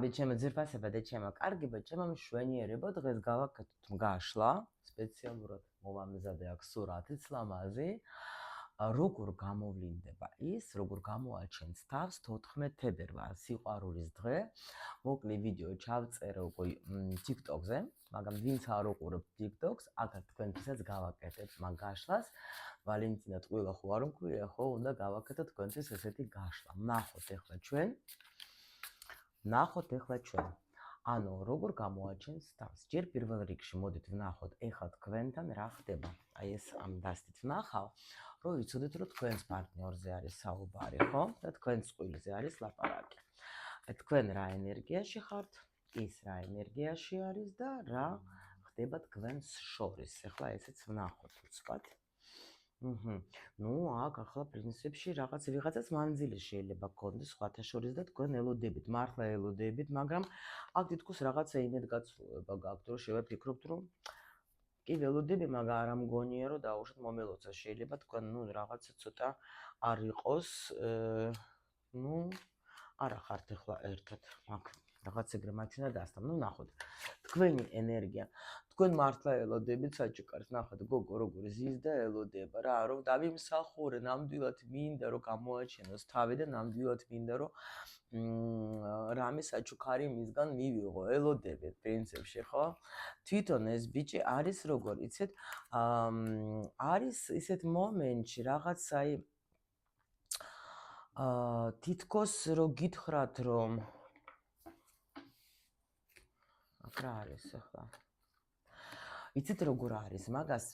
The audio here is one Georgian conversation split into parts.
ჩემო ძირფასება და ჩემო კარგება, ჩემო მშვენიერებო, დღეს გავაკეთოთ მგაშლა, სპეციალურად მოვამზადე აქ სურათიც ლამაზი. როგორ გამოვლინდება ის, როგორ გამოაჩენს თავს 14 თებერვალს, სიყვარულის დღე. მოკლე ვიდეო ჩავწერე უკვე TikTok-ზე, მაგრამ ვინც არ უყურებთ TikTok-ს, აქაც თქვენთვისაც გავაკეთებ მაგ გაშლას. ვალენტინა ტყუილა ხო არ მქვია, ხო, უნდა გავაკეთოთ თქვენთვის ესეთი გაშლა. ნახოთ ახლა ჩვენ. ანუ როგორ გამოაჩენს თავს. ჯერ პირველ რიგში მოდით ვნახოთ ეხლა თქვენთან რა ხდება. აი ეს ამ დასტით ვნახავ, რომ ვიცოდეთ რომ თქვენს პარტნიორზე არის საუბარი, ხო? და თქვენს წყვილზე არის ლაპარაკი. თქვენ რა ენერგიაში ხართ, ის რა ენერგიაში არის და რა ხდება თქვენს შორის. ეხლა ესეც ვნახოთ უცბად. ნუ აქ ახლა პრინციპში ვიღაცას მანძილი შეიძლება გქონდეს სხვათა შორის და თქვენ ელოდებით, მართლა ელოდებით, მაგრამ აქ თითქოს რაღაცა იმედგაცრუება გაქვთ, რომ შევაფიქრობთ, რომ კი ველოდები, მაგრამ არ ამგონია, რომ დაუშვათ მომელოცა. შეიძლება თქვენ რაღაცა ცოტა არ იყოს, არა ხართ ახლა ერთად, მაგრამ რაღაც ეგრე მაჩვენა დასტამ. ნახოთ. თქვენი ენერგია. თქვენ მართლა ელოდებით საჩუქარს, ნახოთ გოგო როგორ ზის და ელოდება რა, რომ დავიმსახურე, ნამდვილად მინდა რომ გამოაჩენოს თავი და ნამდვილად მინდა რომ რამე საჩუქარი მისგან მივიღო, ელოდებით პრინციპში, ხო? თვითონ ეს ბიჭი არის როგორ, იცით, არის ისეთ მომენტში რაღაც აი თითქოს რო გითხრათ რომ რა არის ახლა? იცით როგორ არის, მაგას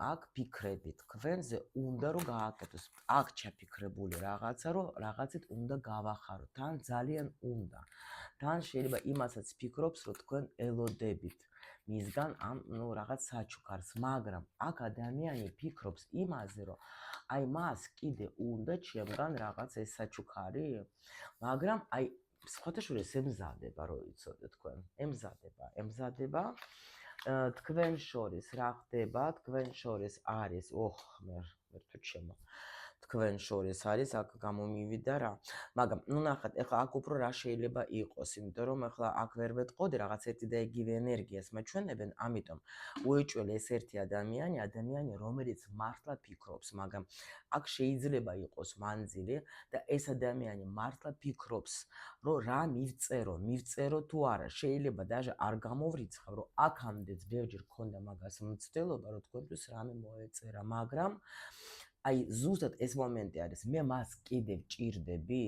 აქ ფიქრები თქვენზე უნდა რომ გააკეთოს. აქ ჩაფიქრებული რაღაცა, რომ რაღაცით უნდა გავახარო, თან ძალიან უნდა. თან შეიძლება იმასაც ფიქრობს, რომ თქვენ ელოდებით მისგან ამ რაღაც საჩუქარს, მაგრამ აქ ადამიანი ფიქრობს იმაზე, რომ აი მას კიდე უნდა ჩემგან რაღაც ეს საჩუქარი, მაგრამ აი სხვათა შორის ემზადება, რომ იცოდეთ თქვენ, ემზადება თქვენ შორის რა ხდება, თქვენ შორის არის, მე თუ ჩემო, თქვენ შორის არის, აქ გამომივიდა რა, მაგრამ ნახეთ, ეხლა აქ უფრო რა შეიძლება იყოს, იმიტომ რომ ეხლა აქ ვერ ვეთყოდი რაღაც ერთი და იგივე ენერგიას მაჩვენებენ, ამიტომ უეჭველი ეს ერთი ადამიანი, რომელიც მართლა ფიქრობს, მაგრამ აქ შეიძლება იყოს მანძილი და ეს ადამიანი მართლა ფიქრობს, რომ რა მივწერო თუ არა, შეიძლება даже არ გამოვრიცხავ, რომ აქამდეც ბევრჯერ ქონდა მაგას მცდელობა, რომ თქვენთვის რამე მოეწერა, მაგრამ აი ზუსტად ეს მომენტი არის, მე მას კიდე ვჭირდები,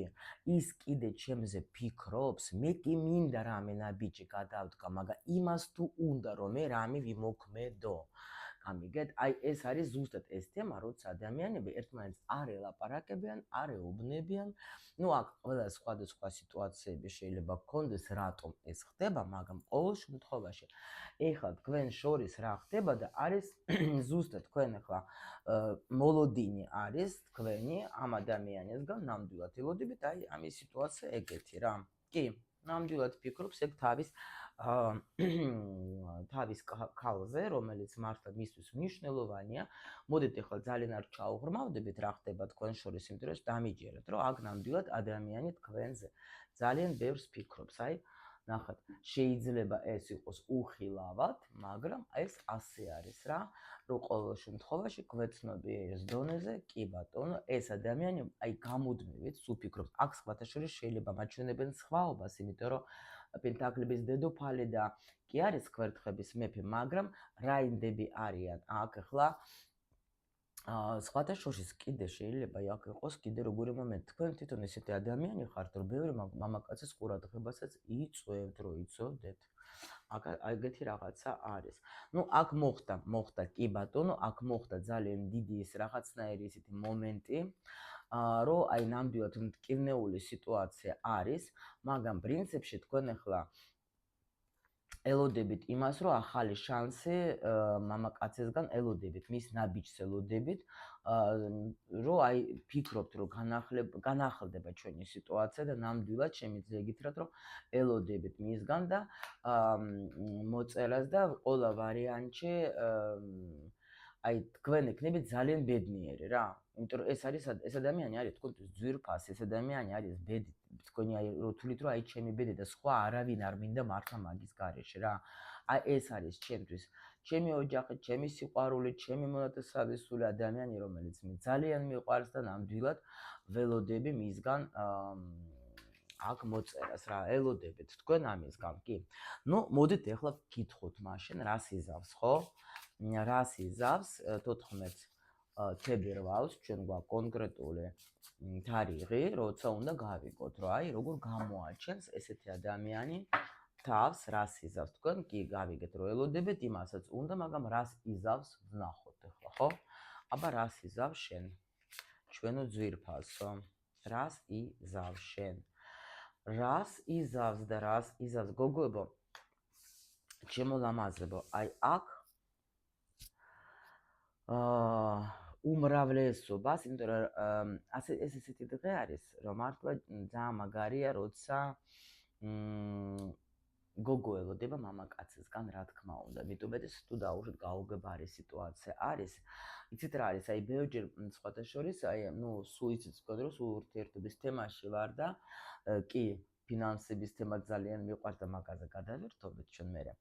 ის კიდე ჩემზე ფიქრობს, მე კი მინდა რამე ნაბიჯი გადავდგა, მაგრამ იმას თუ უნდა რომ მე რამე ვიმოქმედო. გამიგეთ? აი ეს არის ზუსტად ეს თემა, როცა ადამიანები ერთმანეთს არ ელაპარაკებიან, არ ეუბნებიან. აქ ყველა სხვადასხვა სიტუაციები შეიძლება გქონდეს, რატომ ეს ხდება, მაგრამ ყოველ შემთხვევაში ეხლა თქვენ შორის რა ხდება და არის ზუსტად თქვენ ახლა მოლოდინი არის თქვენი ამ ადამიანისგან ნამდვილად ელოდებით, აი ამის სიტუაცია ეგეთი რა. კი, ნამდვილად ფიქრობს ეგ თავის ქალზე, რომელიც მართლა მისთვის მნიშვნელოვანია. მოდით ახლა ძალიან არ ჩაუღრმავდებით რა ხდება თქვენ შორის, იმიტომ რომ დამიჯერეთ, რომ აქ ნამდვილად ადამიანი თქვენზე ძალიან ბევრს ფიქრობს. აი ნახეთ, შეიძლება ეს იყოს უხილავად, მაგრამ ეს ასე არის რა, რომ ყოველ შემთხვევაში გვეცნობი ეს დონეზე, კი ბატონო, ეს ადამიანი აი გამუდმებით სულ ფიქრობს. აქ სხვათა შორის შეიძლება მაჩვენებენ სხვაობას, იმიტომ რომ პენტაკლების დედოფალი და კი არის კვერთხების მეფე, მაგრამ რაინდები არიან აქ ახლა სხვათა შორის კიდე შეიძლება აქ იყოს კიდე როგორი მომენტი. თქვენ თვითონ ესეთი ადამიანი ხართ, რომ ბევრი მამაკაცის ყურადღებასაც იწვევთ, რომ იცოდეთ. აქ ეგეთი რაღაცა არის. აქ მოხდა, კი ბატონო, აქ მოხდა ძალიან დიდი ის რაღაცნაირი ისეთი მომენტი, რომ აი ნამდვილად მტკივნეული სიტუაცია არის, მაგრამ პრინციპში თქვენ ახლა ელოდებით იმას, რომ ახალი შანსი მამაკაცისგან ელოდებით, მის ნაბიჯს ელოდებით, რომ აი ფიქრობთ, რომ განახლდება ჩვენი სიტუაცია და ნამდვილად შემიძლია გითხრათ, რომ ელოდებით მისგან და მოწერას და ყველა ვარიანტში აი თქვენ იქნებით ძალიან ბედნიერი რა. იმიტომ რომ ეს ადამიანი არის თქვენთვის ძვირფასი, ეს ადამიანი არის ბედი, თქვენი აი რო თვლით რომ აი ჩემი ბედი და სხვა არავინ არ მინდა მართლა მაგის გარეშე რა. აი ეს არის ჩემთვის, ჩემი ოჯახი, ჩემი სიყვარული, ჩემი მონათესავისული ადამიანი, რომელიც მე ძალიან მიყვარს და ნამდვილად ველოდები მისგან აქ მოწერას რა, ელოდებით თქვენ ამისგან, კი. ნუ მოდით ახლა გითხოთ მაშინ, რას იზავს, ხო? რას იზავს 14 თებერვალს ჩვენ გვაქვს კონკრეტული თარიღი, როცა უნდა გავიგოთ, რომ აი როგორ გამოაჩენს ესეთი ადამიანი თავს, რას იზავს თქვენ, კი გავიგეთ, რომ ელოდებით იმასაც უნდა, მაგრამ რას იზავს ვნახოთ ახლა, ხო? აბა რას იზავს შენ? ჩვენო ძვირფასო, რას იზავს შენ? რას იზავს და რას იზავს გოგოებო? ჩემო ლამაზებო, აი აქ უმრავლესობას, იმიტომ რომ ეს ესეთი დღე არის, რომ მართლა ძალიან მაგარია, როცა გოგო ელოდება მამაკაცისგან, რა თქმა უნდა. მithumetes თუ დაუშვით გაუგებარი სიტუაცია არის. იცით რა არის? აი ბევრჯერ სხვათა შორის, აი ნუ სულ იცით თქვენ რომ სულ ურთიერთობის თემაში ვარ და კი, ფინანსების თემა ძალიან მიყვარს და მაგაზე გადავერთობთ ჩვენ მერე.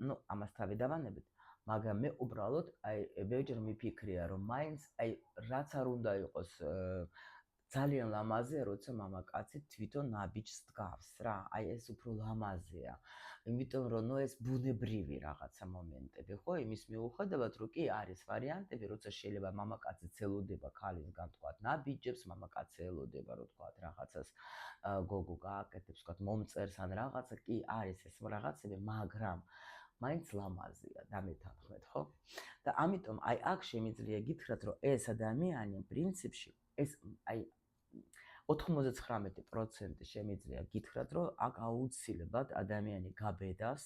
ნუ ამას თავი დავანებით. მაგრამ მე უბრალოდ აი ბევრჯერ მიფიქრია რომ მაინც აი რაც არ უნდა იყოს ძალიან ლამაზია როცა მამაკაცი თვითონ ნაბიჯს დგავს რა აი ეს უფრო ლამაზია იმიტომ რომ ნუ ეს ბუნებრივი რაღაცა მომენტები ხო იმის მიუხედავად რომ კი არის ვარიანტები როცა შეიძლება მამაკაცი ელოდება ქალისგან თქვა ნაბიჯებს მამაკაცი ელოდება რომ თქვა რაღაცას გოგო გააკეთებს თქვა მომწერს ან რაღაცა კი არის ეს რაღაცები მაგრამ მაინც ლამაზია დამეთანხმეთ, ხო? და ამიტომ აი აქ შემიძლია გითხრათ, რომ ეს ადამიანი პრინციპში ეს აი 99% შემიძლია გითხრათ, რომ აქ აუცილებლად ადამიანი გაბედას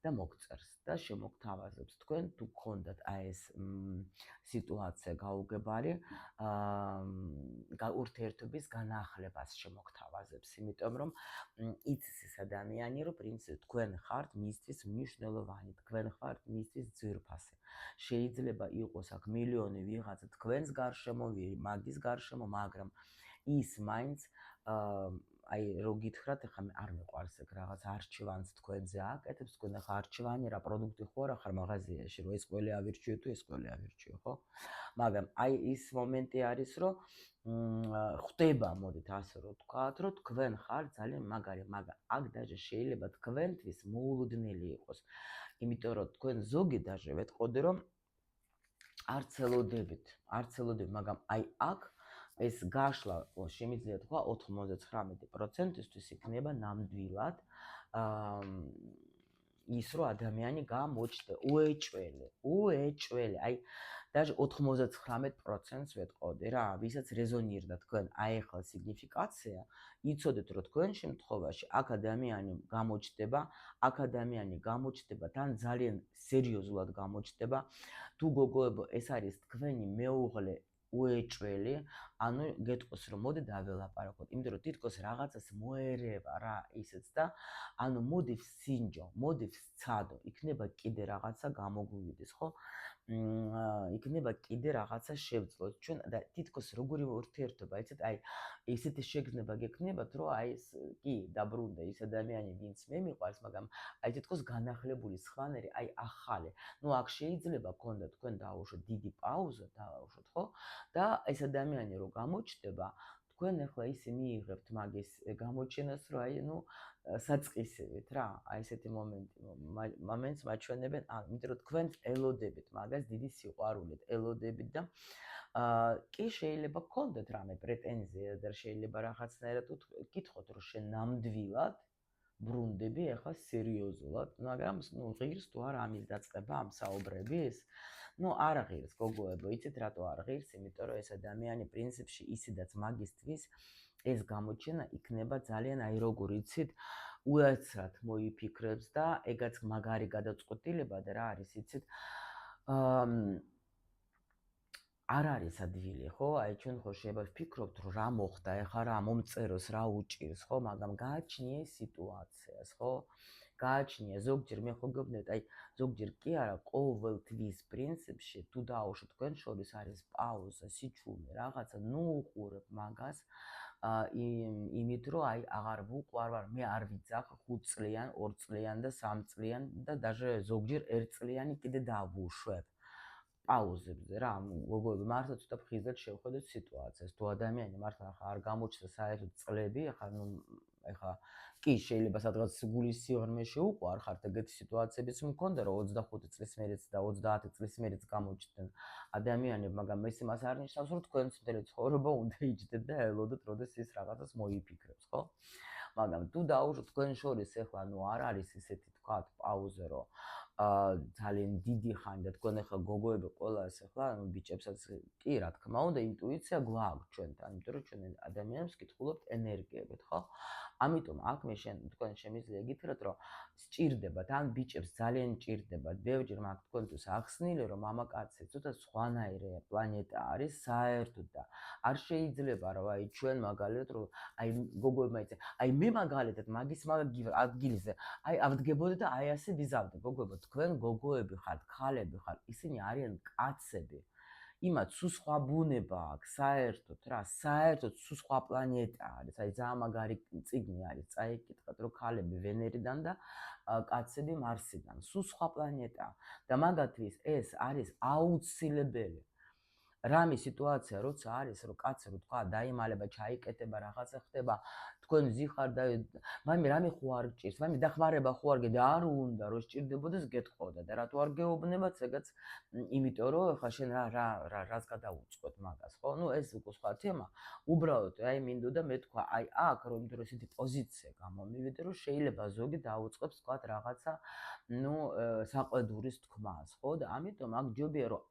და მოგწერს და შემოგთავაზებს თქვენ თუ გქონდათ აი ეს სიტუაცია გაუგებარი ურთიერთობის განახლებას შემოგთავაზებს, იმიტომ რომ იცის ეს ადამიანი, რომ პრინციპი თქვენ ხართ მისთვის მნიშვნელოვანი, თქვენ ხართ მისთვის ძვირფასი. შეიძლება იყოს აქ მილიონი ვიღაცა თქვენს გარშემო, მაგის გარშემო, მაგრამ ის მაინც აი რო გითხრათ, ახლა მე არ მეყვარს ეგ რაღაც არჩევანს თქვენზე აკეთებს, თქვენ ახლა არჩევანი რა პროდუქტი ხო არა ხარ მაღაზიაში, რომ ეს ყველე ავირჩიო თუ ეს ყველე ავირჩიო, ხო? მაგრამ აი ის მომენტი არის, რომ ხვდება, მოდით ასე რომ ვთქვათ, რომ თქვენ ხარ ძალიან მაგარი, მაგრამ აქ დაჟე შეიძლება თქვენთვის მოულოდნელი იყოს. იმიტომ რომ თქვენ ზოგი დაჟე ვეთყოდე, რომ არც ელოდებით, მაგრამ აი აქ ეს გაშლა შემიძლია თქვა 99%-ისთვის იქნება ნამდვილად ის რომ ადამიანი გამოჩნდა უეჭველი აი даже 99%-ს ვეთყოდი რა ვისაც რეზონირდა თქვენ აი ახლა სიგნიფიკაცია იცოდეთ რომ თქვენ შემთხვევაში აქ ადამიანი გამოჩნდება თან ძალიან სერიოზულად გამოჩნდება თუ გოგოებო ეს არის თქვენი მეუღლე უეჭველი, ანუ გეტყოს რომ მოდი დაველაპარაკოთ, იმიტომ რომ თითქოს რაღაცას მოერევა რა ისეც და ანუ მოდი ვსინჯო, მოდი ვცადო, იქნება კიდე რაღაცა გამოგვივიდეს, ხო? იქნება კიდე რაღაცა შევძლოთ ჩვენ და თითქოს როგორი ურთიერთობა, იცით, აი ისეთი შეგრძნება გექნებათ, რომ აი ეს კი დაბრუნდა ის ადამიანი, ვინც მე მიყვარს, მაგრამ აი თითქოს განახლებული სხვანაირი, აი ახალი. ნუ აქ შეიძლება გქონდა თქვენ დაუშვოთ დიდი პაუზა, დაუშვოთ, ხო? და ეს ადამიანი რო გამოჩნდება, თქვენ ახლა ისე მიიღებთ მაგის გამოჩენას, რომ აი ნუ საწყისებით რა, აი ესეთი მომენტს მაჩვენებენ, იმიტომ რომ თქვენ ელოდებით მაგას დიდი სიყვარულით, ელოდებით და კი შეიძლება გქონდეთ რამე პრეტენზია და შეიძლება რაღაცნაირად გითხოთ, რომ შენ ნამდვილად ბრუნდები ახლა სერიოზულად, მაგრამ ნუ ღირს თუ არა ამის დაწყება ამ საუბრების? ნუ არ ღირს გოგოებო, იცით რატო არ ღირს? იმიტომ რომ ეს ადამიანი პრინციპში ისედაც მაგისტრის ეს გამოჩენა იქნება ძალიან აი როგორ იცით, უეცრად მოიფიქრებს და ეგაც მაგარი გადაწყვეტილება და რა არის, იცით? არ არის ადვილი, ხო? აი ჩვენ ხო შეიძლება ვფიქრობთ, რომ რა მოხდა, ეხლა რა მომწეროს, რა უჭირს, ხო? მაგრამ გააჩნია სიტუაციას, ხო? გააჩნია ზოგჯერ მე ხო გეუბნებით, აი ზოგჯერ კი არა, ყოველთვის პრინციპში თუ დაუშვათ თქვენ შორის არის პაუზა, სიჩუმე, რაღაცა, ნუ უყურებ მაგას. იმით რომ აი აღარ ვუყვარ ვარ, მე არ ვიძახ 5 წლიან, 2 წლიან და 3 წლიან და даже ზოგჯერ 1 წლიანი კიდე დავუშვებ. პაუზებზე რა, გოგოები მართლა ცოტა ფხიზად შევხედოთ სიტუაციას. თუ ადამიანი მართლა ახლა არ გამოჩნდა საერთოდ წლები, ახლა კი შეიძლება სადღაც გულის სიღრმეში უყვარ ხართ, ეგეთი სიტუაციებიც მქონდა, რომ 25 წლის მერეც და 30 წლის მერეც გამოჩნდნენ ადამიანები, მაგრამ ეს იმას არ ნიშნავს, რომ თქვენც მთელი ცხოვრება უნდა იჯდეთ და ელოდეთ, როდეს ის რაღაცას მოიფიქრებს, ხო? მაგრამ თუ დაუშვათ თქვენ შორის ახლა არ არის ისეთი თქვათ პაუზა, რომ ძალიან დიდი ხანი და თქვენ ახლა გოგოები ყველას ახლა ბიჭებსაც კი რა თქმა უნდა ინტუიცია გვაქვს ჩვენთან, იმიტომ რომ ჩვენ ადამიანებს კითხულობთ ენერგიებით, ხო? ამიტომ აქ მე თქვენ შემიძლია გითხრათ, რომ სჭირდებათ, ან ბიჭებს ძალიან სჭირდებათ, ბევრჯერ მაგ თქვენთვის ახსნილი, რომ მამაკაცი ცოტა სხვანაირი პლანეტა არის საერთოდ და არ შეიძლება რომ აი ჩვენ მაგალითად რომ აი გოგოებმა იცი, აი მე მაგალითად მაგის ადგილზე აი ავდგებოდი და აი ასე ვიზავდი, გოგოებო, თქვენ გოგოები ხართ, ქალები ხართ, ისინი არიან კაცები. იმათ სულ სხვა ბუნება აქვს, საერთოდ რა, საერთოდ სულ სხვა პლანეტა არის, აი ძალიან მაგარი წიგნი არის, წაიკითხეთ, რომ ქალები ვენერიდან და კაცები მარსიდან, სულ სხვა პლანეტა და მაგათთვის ეს არის აუცილებელი. რამე სიტუაცია როცა არის, რომ კაცი რო თქვა დაიმალება, ჩაიკეტება, რაღაცა ხდება, თქვენ ზიხარ და მაიმე რამე ხო არ გჭირს, მაიმე დახმარება ხო არ გედა, არ უნდა რომ სჭირდებოდეს გეთხოვდა და რატო არ გეუბნებათ, ეგაც იმიტომ რომ ახლა შენ რას გადაუწყოთ მაგას, ხო? ნუ ეს უკვე სხვა თემა. უბრალოდ აი მინდოდა მე თქვა, აი აქ რომ იმიტომ რომ ესეთი პოზიცია გამომივიდე, რომ შეიძლება ზოგი დაუწყებს თქვა რაღაცა, ნუ საყვედურის თქმას, ხო? და ამიტომ აქ ჯობია რომ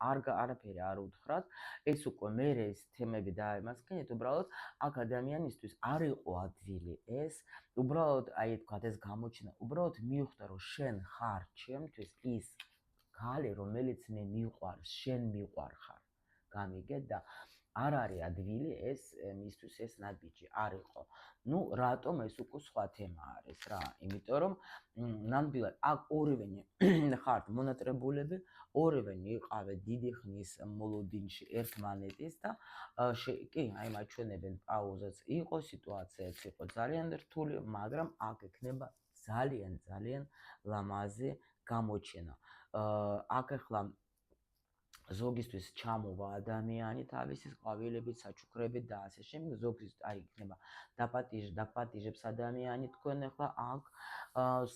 არაფერი არ უთხრათ. ეს უკვე მე ეს თემები დაემასქენეთ, უბრალოდ აქ ადამიანისთვის არ იყო ადვილი ეს, უბრალოდ აი თქვათ ეს გამოჩნდა, უბრალოდ მივხვდა რომ შენ ხარ ჩემთვის ის ქალი, რომელიც მე მიყვარს, შენ მიყვარ ხარ. გამიგეთ და არ არის ადვილი ეს მისთვის ეს ნაბიჯი არ იყო. ნუ რატომ ეს უკვე სხვა თემა არის რა, იმიტომ რომ ნამდვილად აქ ორივენი ხართ მონატრებულები, ორივენი იყავით დიდი ხნის მოლოდინში ერთმანეთის და კი, აი მაჩვენებენ პაუზაც იყო, სიტუაციაც იყო ძალიან რთული, მაგრამ აქ ექნება ძალიან ლამაზი გამოჩენა. აქ ახლა ზოგისთვის ჩამოვა ადამიანი თავისი ყვავილებით, საჩუქრებით და ასე შემდეგ, ზოგის აი იქნება დაპატიჟებს ადამიანი თქვენ ახლა აქ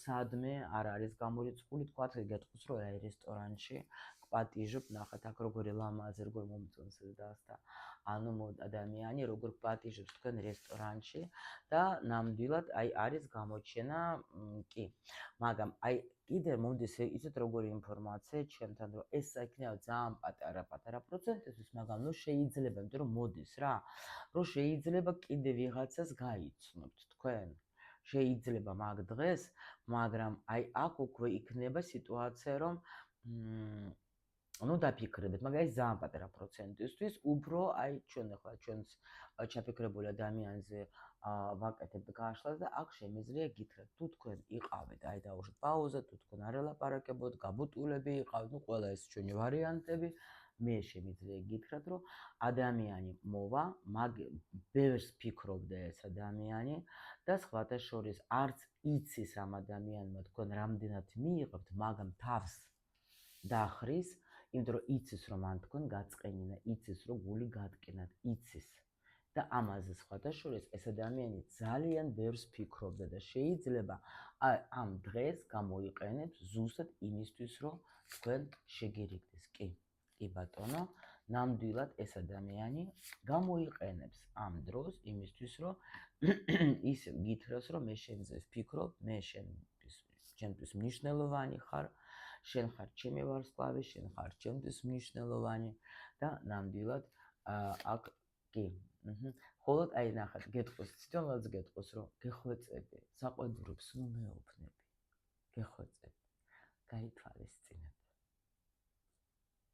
სადმე არ არის გამორიცხული, თქვათ გეტყვის რომ აი რესტორანში პატიჟობ, ნახეთ აქ როგორი ლამაზი, როგორ მომწონს დას და ანუ ადამიანი როგორ პატიჟებს თქვენ რესტორანში და ნამდვილად აი არის გამოჩენა, კი, მაგრამ აი კიდე მომდის იცით როგორი ინფორმაცია ჩემთან რომ ეს იქნება ძალიან პატარა პროცენტისთვის, მაგრამ ნუ შეიძლება, იმიტომ რომ მოდის რა, რომ შეიძლება კიდე ვიღაცას გაიცნობთ თქვენ. შეიძლება მაგ დღეს, მაგრამ აი აქ უკვე იქნება სიტუაცია რომ ნუ დაფიქრებით, მაგრამ ეს ძალიან პატარა პროცენტისთვის, უფრო აი ჩვენ ახლა ჩვენს ჩაფიქრებული ადამიანზე ვაკეთებთ გაშლას და აქ შემიძლია გითხრათ, თუ თქვენ იყავით, აი დაუშვათ პაუზა, თუ თქვენ არ ელაპარაკებოდ, გაბუტულები იყავით, ნუ ყველა ეს ჩვენი ვარიანტები, მე შემიძლია გითხრათ, რომ ადამიანი მოვა, ბევრს ფიქრობდა ეს ადამიანი და სხვათა შორის არც იცის ამ ადამიანმა თქვენ რამდენად მიიღებთ, მაგრამ თავს დახრის, იმიტომ რომ იცის რომ ან თქვენ გაწყენინა, იცის რომ გული გატკენათ, იცის. და ამაზე სხვათა შორის ეს ადამიანი ძალიან ბევრს ფიქრობდა და შეიძლება ამ დღეს გამოიყენებს ზუსტად იმისთვის, რომ თქვენ შეგირიგდეს. კი ბატონო, ნამდვილად ეს ადამიანი გამოიყენებს ამ დროს იმისთვის, რომ ის გითხრას, რომ მე შენზე ვფიქრობ, მე შენთვის მნიშვნელოვანი ხარ, შენ ხარ ჩემი ვარსკვლავი, შენ ხარ ჩემთვის მნიშვნელოვანი და ნამდვილად აქ კი ხოლოდ აი ნახეთ, გეტყვის, ციტონლაც გეტყვის, რომ გეხვეწები, საყვედურებს ნუ მეუბნები, გეხვეწები, გაითვალისწინებ.